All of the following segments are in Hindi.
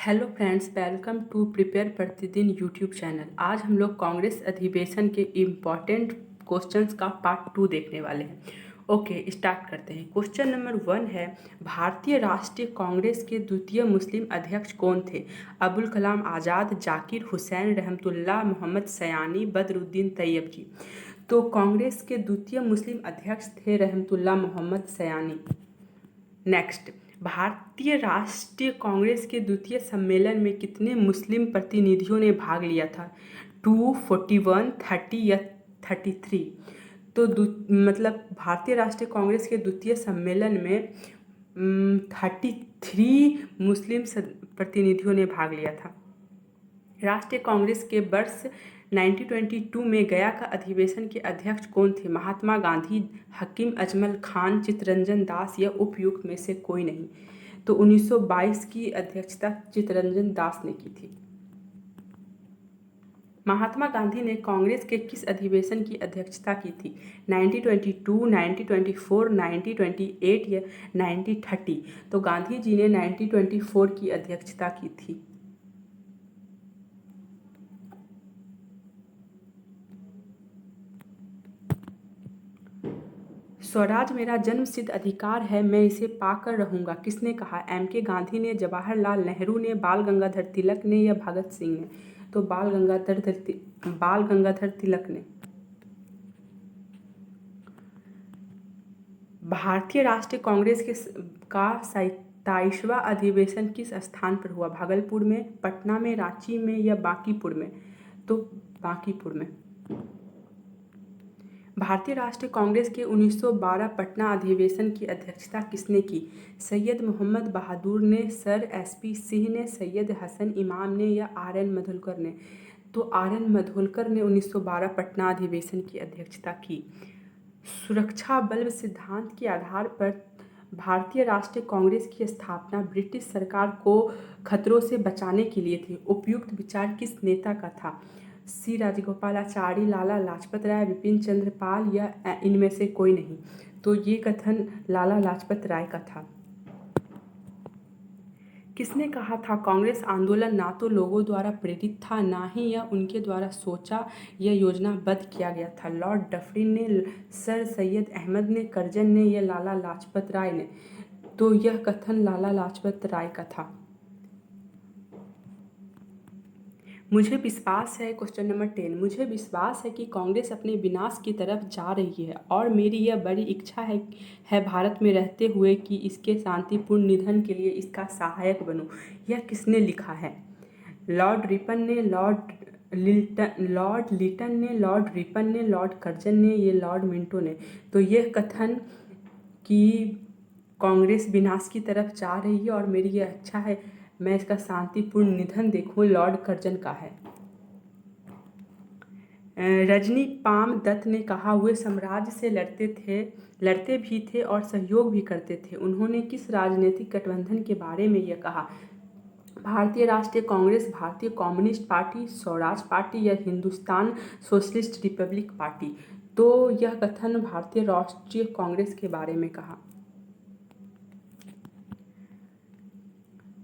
Hello friends, welcome to prepare Pratidin YouTube channel. आज हम लोग कांग्रेस अधिवेशन के इम्पॉर्टेंट क्वेश्चंस का पार्ट 2 देखने वाले हैं। ओके, स्टार्ट करते हैं। क्वेश्चन नंबर 1 है, भारतीय राष्ट्रीय कांग्रेस के द्वितीय मुस्लिम अध्यक्ष कौन थे? अबुल कलाम आज़ाद, जाकिर हुसैन, रहमतुल्लाह मोहम्मद सयानी, बदरुद्दीन तैयब जी। तो कांग्रेस के द्वितीय मुस्लिम अध्यक्ष थे रहमतुल्लाह मोहम्मद सयानी। नेक्स्ट, भारतीय राष्ट्रीय कांग्रेस के द्वितीय सम्मेलन में कितने मुस्लिम प्रतिनिधियों ने भाग लिया था? 2, 41, 30 या 33? तो भारतीय राष्ट्रीय कांग्रेस के द्वितीय सम्मेलन में 33 मुस्लिम प्रतिनिधियों ने भाग लिया था। राष्ट्रीय कांग्रेस के वर्ष 1922 में गया का अधिवेशन के अध्यक्ष कौन थे? महात्मा गांधी, हकीम अजमल खान, चित्तरंजन दास या उपयुक्त में से कोई नहीं? तो 1922 की अध्यक्षता चित्तरंजन दास ने की थी। महात्मा गांधी ने कांग्रेस के किस अधिवेशन की अध्यक्षता की थी? 1922, 1924, 1928 या 1930? तो गांधी जी ने 1924 की अध्यक्षता की थी। स्वराज मेरा जन्मसिद्ध अधिकार है, मैं इसे पाकर रहूंगा, किसने कहा? एम.के. गांधी ने, जवाहरलाल नेहरू ने, बाल गंगाधर तिलक ने या भगत सिंह ने? तो बाल गंगाधर तिलक ने। भारतीय राष्ट्रीय कांग्रेस का 27वां अधिवेशन किस स्थान पर हुआ? भागलपुर में, पटना में, रांची में या बांकीपुर में? तो बांकीपुर में। भारतीय राष्ट्रीय कांग्रेस के 1912 पटना अधिवेशन की अध्यक्षता किसने की? सैयद मोहम्मद बहादुर ने, सर एस.पी. सिंह ने, सैयद हसन इमाम ने या आर.एन. मधोलकर ने? तो आर.एन. मधोलकर ने 1912 पटना अधिवेशन की अध्यक्षता की। सुरक्षा बल्ब सिद्धांत के आधार पर भारतीय राष्ट्रीय कांग्रेस की स्थापना ब्रिटिश सरकार को खतरों से बचाने के लिए थी। उपयुक्त विचार किस नेता का था? सी राजगोपालाचारी, लाला लाजपत राय, विपिन चंद्र पाल या इनमें से कोई नहीं? तो ये कथन लाला लाजपत राय का था। किसने कहा था कांग्रेस आंदोलन ना तो लोगों द्वारा प्रेरित था, ना ही यह उनके द्वारा सोचा या योजनाबद्ध किया गया था? लॉर्ड डफरिन ने, सर सैयद अहमद ने, करजन ने या लाला लाजपत राय ने? तो यह कथन लाला लाजपत राय का था। मुझे विश्वास है, क्वेश्चन नंबर 10, मुझे विश्वास है कि कांग्रेस अपने विनाश की तरफ जा रही है और मेरी यह बड़ी इच्छा है भारत में रहते हुए कि इसके शांतिपूर्ण निधन के लिए इसका सहायक बनूं। यह किसने लिखा है? लॉर्ड रिपन ने, लॉर्ड लिटन ने, लॉर्ड रिपन ने, लॉर्ड कर्जन ने, ये लॉर्ड मिंटो ने? तो यह कथन कि कांग्रेस विनाश की तरफ जा रही है और मेरी यह इच्छा है मैं इसका शांतिपूर्ण निधन देखूं, लॉर्ड कर्जन का है। रजनी पाम दत्त ने कहा, वे साम्राज्य से लड़ते भी थे और सहयोग भी करते थे। उन्होंने किस राजनीतिक गठबंधन के बारे में यह कहा? भारतीय राष्ट्रीय कांग्रेस, भारतीय कम्युनिस्ट पार्टी, स्वराज पार्टी या हिंदुस्तान सोशलिस्ट रिपब्लिक पार्टी? तो यह कथन भारतीय राष्ट्रीय कांग्रेस के बारे में कहा।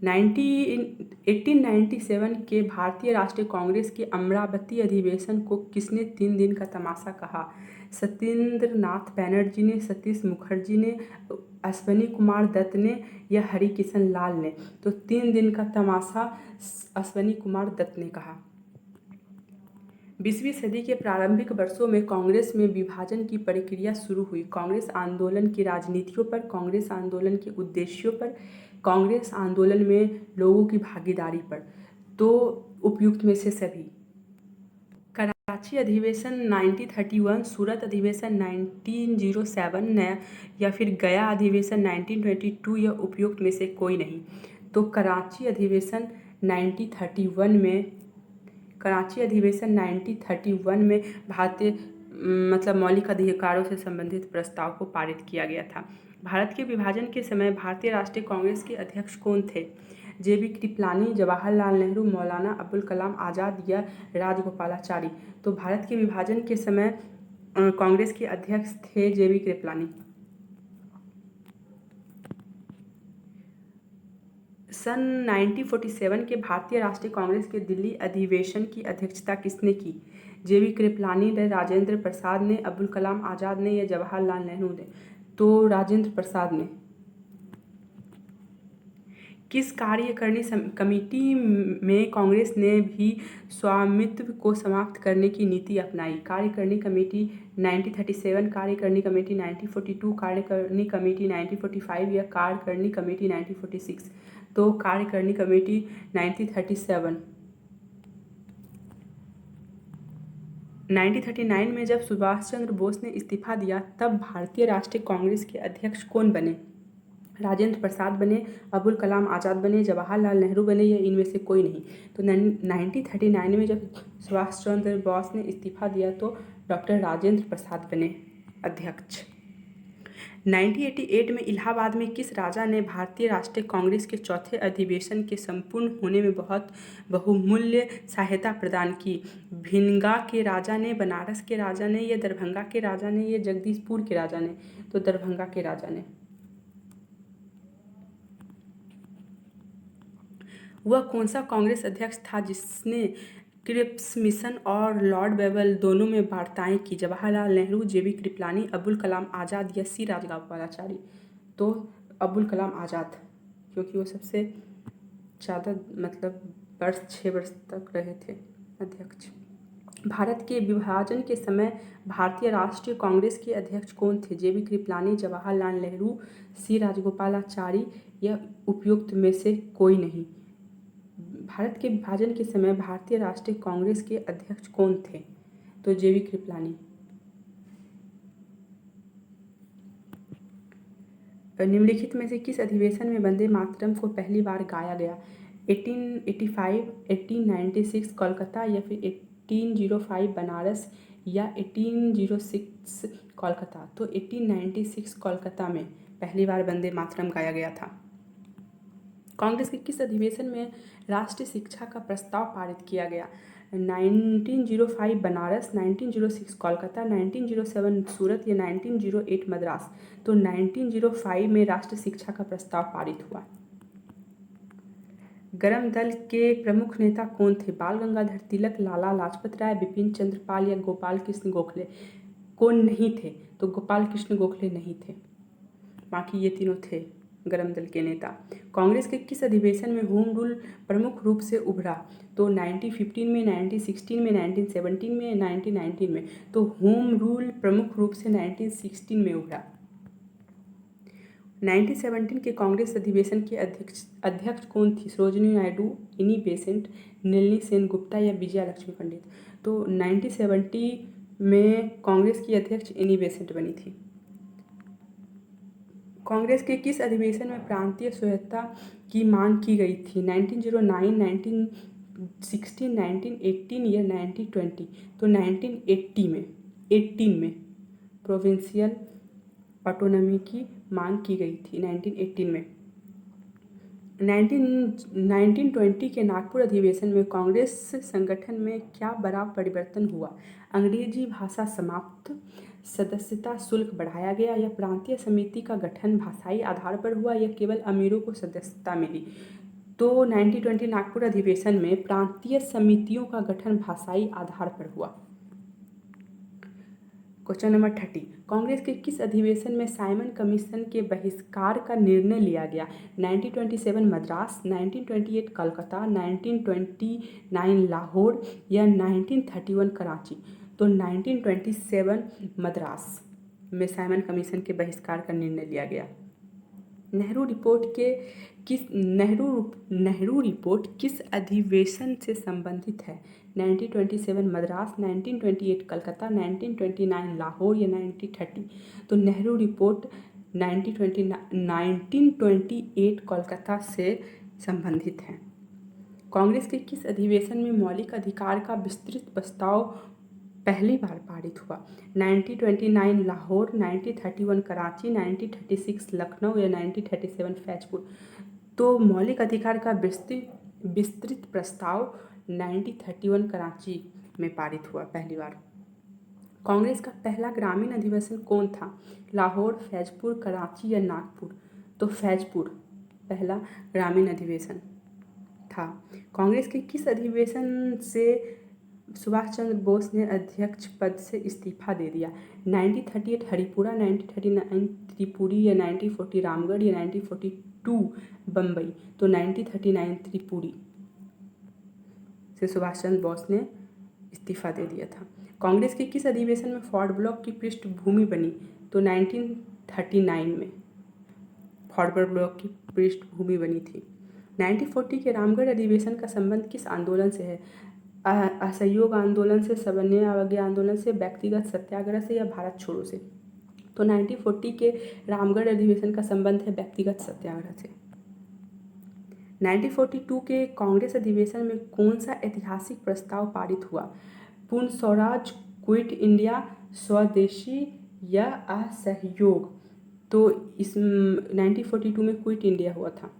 1897 के भारतीय राष्ट्रीय कांग्रेस के अमरावती अधिवेशन को किसने 3 दिन का तमाशा कहा? सत्येंद्र नाथ बैनर्जी ने, सतीश मुखर्जी ने, अश्विनी कुमार दत्त ने या हरिकिशन लाल ने? तो 3 दिन का तमाशा अश्विनी कुमार दत्त ने कहा। 20वीं सदी के प्रारंभिक वर्षों में कांग्रेस में विभाजन की प्रक्रिया शुरू हुई। कांग्रेस आंदोलन की राजनीतियों पर, कांग्रेस आंदोलन के उद्देश्यों पर, कांग्रेस आंदोलन में लोगों की भागीदारी पर? तो उपयुक्त में से सभी। कराची अधिवेशन 1931, सूरत अधिवेशन 1907 या फिर गया अधिवेशन 1922 या उपयुक्त में से कोई नहीं? तो कराची अधिवेशन 1931 में भारतीय मौलिक अधिकारों से संबंधित प्रस्ताव को पारित किया गया था। भारत के विभाजन के समय भारतीय राष्ट्रीय कांग्रेस के अध्यक्ष कौन थे? जे.बी. कृपलानी, जवाहरलाल नेहरू, मौलाना अबुल कलाम आज़ाद या राजगोपालाचारी? तो भारत के विभाजन के समय कांग्रेस के अध्यक्ष थे जे.बी. कृपलानी। सन 1947 के भारतीय राष्ट्रीय कांग्रेस के दिल्ली अधिवेशन की अध्यक्षता किसने की? जेबी कृपलानी ने, राजेंद्र प्रसाद ने, अब्दुल कलाम आज़ाद ने या जवाहरलाल नेहरू ने? तो राजेंद्र प्रसाद ने। किस कार्यकारिणी कमेटी में कांग्रेस ने भी स्वामित्व को समाप्त करने की नीति अपनाई? कार्यकारिणी कमेटी 1937, कार्यकारिणी कमेटी 1942, कार्यकारिणी कमेटी 1945 या कार्यकारिणी कमेटी 1946? तो कार्यकारिणी कमेटी 1937। 1939 में जब सुभाष चंद्र बोस ने इस्तीफा दिया तब भारतीय राष्ट्रीय कांग्रेस के अध्यक्ष कौन बने? राजेंद्र प्रसाद बने, अब्दुल कलाम आज़ाद बने, जवाहरलाल नेहरू बने या इनमें से कोई नहीं? तो 1939 में जब सुभाष चंद्र बोस ने इस्तीफा दिया तो डॉक्टर राजेंद्र प्रसाद बने अध्यक्ष। 1988 में इलाहाबाद में किस राजा ने भारतीय राष्ट्रीय कांग्रेस के चौथे अधिवेशन के संपूर्ण होने में बहुत बहुमूल्य सहायता प्रदान की? भिंगा के राजा ने, बनारस के राजा ने या दरभंगा के राजा ने या जगदीशपुर के राजा ने? तो दरभंगा के राजा ने। वह कौन सा कांग्रेस अध्यक्ष था जिसने क्रिप्स मिशन और लॉर्ड वेबल दोनों में वार्ताएं की? जवाहरलाल नेहरू, जेबी कृपलानी, अब्दुल कलाम आज़ाद या सी राजगोपालाचारी? तो अब्दुल कलाम आज़ाद, क्योंकि वो सबसे ज़्यादा 6 वर्ष तक रहे थे अध्यक्ष। भारत के विभाजन के समय भारतीय राष्ट्रीय कांग्रेस के अध्यक्ष कौन थे? जेबी कृपलानी, जवाहरलाल नेहरू, सी राजगोपालाचारी या उपयुक्त में से कोई नहीं? भारत के विभाजन के समय भारतीय राष्ट्रीय कांग्रेस के अध्यक्ष कौन थे? तो जेबी कृपलानी। निम्नलिखित में से किस अधिवेशन में वंदे मातरम को पहली बार गाया गया? 1885, 1896 कोलकाता या फिर 1805 बनारस या 1806 कोलकाता? तो 1896 कोलकाता में पहली बार वंदे मातरम गाया गया था। कांग्रेस के किस अधिवेशन में राष्ट्रीय शिक्षा का प्रस्ताव पारित किया गया? 1905 बनारस, 1906 कोलकाता, 1907 सूरत या 1908 मद्रास? तो 1905 में राष्ट्रीय शिक्षा का प्रस्ताव पारित हुआ। गरम दल के प्रमुख नेता कौन थे? बाल गंगाधर तिलक, लाला लाजपत राय, बिपिन चंद्र पाल या गोपाल कृष्ण गोखले? कौन नहीं थे? तो गोपाल कृष्ण गोखले नहीं थे, बाकी ये तीनों थे गरम दल के नेता। कांग्रेस के किस अधिवेशन में होम रूल प्रमुख रूप से उभरा? तो 1915 में, 1916 में, 1917 में, 1919 में? तो होम रूल प्रमुख रूप से 1916 में उभरा। 1917 के कांग्रेस अधिवेशन के अध्यक्ष कौन थी? सरोजिनी नायडू, इनी बेसेंट, नलिनी सेनगुप्ता या विजया लक्ष्मी पंडित? तो 1970 में कांग्रेस की अध्यक्ष इनी बेसेंट बनी थी। कांग्रेस के किस अधिवेशन में प्रांतीय स्वायत्तता की मांग की गई थी? 1909, 1916, 1918 या 1920? तो 1980 में 18 में प्रोविंशियल ऑटोनॉमी की मांग की गई थी 1918 में। 1920 के नागपुर अधिवेशन में कांग्रेस संगठन में क्या बड़ा परिवर्तन हुआ? अंग्रेजी भाषा समाप्त, सदस्यता शुल्क बढ़ाया गया या प्रांतीय समिति का गठन भाषाई आधार पर हुआ या केवल अमीरों को सदस्यता मिली? तो 1920 नागपुर अधिवेशन में प्रांतीय समितियों का गठन भाषाई आधार पर हुआ। क्वेश्चन नंबर 30, कांग्रेस के किस अधिवेशन में साइमन कमीशन के बहिष्कार का निर्णय लिया गया? 1927 मद्रास, 1928 कलकत्ता, 1929 लाहौर या 1931 कराची? तो 1927 मद्रास में साइमन कमीशन के बहिष्कार का निर्णय लिया गया। नेहरू रिपोर्ट किस अधिवेशन से संबंधित है? 1927 मद्रास, 1928 कलकत्ता, 1929 लाहौर या 1930? तो नेहरू रिपोर्ट 1928 कोलकाता से संबंधित है। कांग्रेस के किस अधिवेशन में मौलिक अधिकार का विस्तृत प्रस्ताव पहली बार पारित हुआ? 1929 लाहौर, 1931 कराची, 1936 लखनऊ या 1937 फैजपुर? तो मौलिक अधिकार का विस्तृत प्रस्ताव 1931 कराची में पारित हुआ पहली बार। कांग्रेस का पहला ग्रामीण अधिवेशन कौन था? लाहौर, फैजपुर, कराची या नागपुर? तो फैजपुर। पहला ग्रामीण अधिवेशन था। कांग्रेस के किस अधिवेशन से सुभाष चंद्र बोस ने अध्यक्ष पद से इस्तीफा दे दिया? 1938 हरिपुरा, 1939 त्रिपुरी या 1940 रामगढ़ या 1942 बम्बई? तो 1939 त्रिपुरी से सुभाष चंद्र बोस ने इस्तीफा दे दिया था। कांग्रेस के किस अधिवेशन में फॉर्ड ब्लॉक की पृष्ठभूमि बनी? तो 1939 में फॉरवर्ड ब्लॉक की पृष्ठभूमि बनी थी। 1940 के रामगढ़ अधिवेशन का संबंध किस आंदोलन से है? असहयोग आंदोलन से, सविनय अवज्ञा आंदोलन से, व्यक्तिगत सत्याग्रह से या भारत छोड़ो से? तो 1940 के रामगढ़ अधिवेशन का संबंध है व्यक्तिगत सत्याग्रह से। 1942 के कांग्रेस अधिवेशन में कौन सा ऐतिहासिक प्रस्ताव पारित हुआ? पूर्ण स्वराज, क्विट इंडिया, स्वदेशी या असहयोग? तो इस 1942 में क्विट इंडिया हुआ था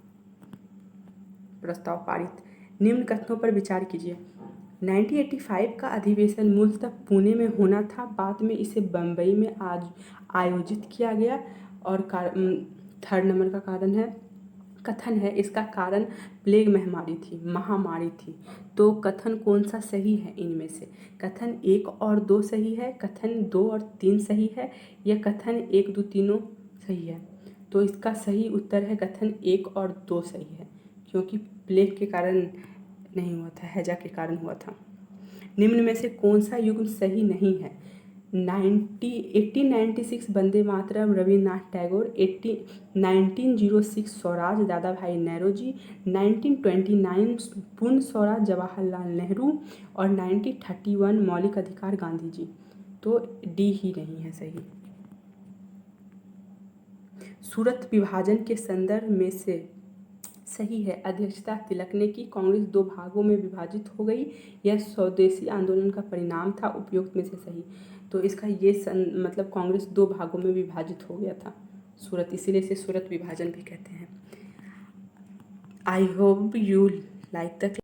प्रस्ताव पारित। निम्न कथनों पर विचार कीजिए। 1985 का अधिवेशन मूलतः पुणे में होना था, बाद में इसे बम्बई में आज आयोजित किया गया। और थर्ड नंबर का कथन है इसका कारण प्लेग महामारी थी। तो कथन कौन सा सही है इनमें से? कथन 1 और 2 सही है, कथन 2 और 3 सही है, या कथन 1, 2, तीनों सही है? तो इसका सही उत्तर है कथन 1 और 2 सही है, क्योंकि प्लेग के कारण नहीं हुआ था, हैजा के कारण हुआ था। निम्न में से कौन सा युग्म सही नहीं है? 1896 वंदे मातरम रविन्द्रनाथ टैगोर, 1906 स्वराज दादा भाई नौरोजी, 1929 पूर्ण स्वराज जवाहरलाल नेहरू और 1931 मौलिक अधिकार गांधी जी? तो डी ही नहीं है सही। सूरत विभाजन के संदर्भ में से सही है अध्यक्षता तिलक ने की, कांग्रेस 2 भागों में विभाजित हो गई, यह स्वदेशी आंदोलन का परिणाम था, उपयुक्त में से सही? तो इसका ये मतलब कांग्रेस 2 भागों में विभाजित हो गया था सूरत, इसीलिए इसे सूरत विभाजन भी कहते हैं। I hope you like the class.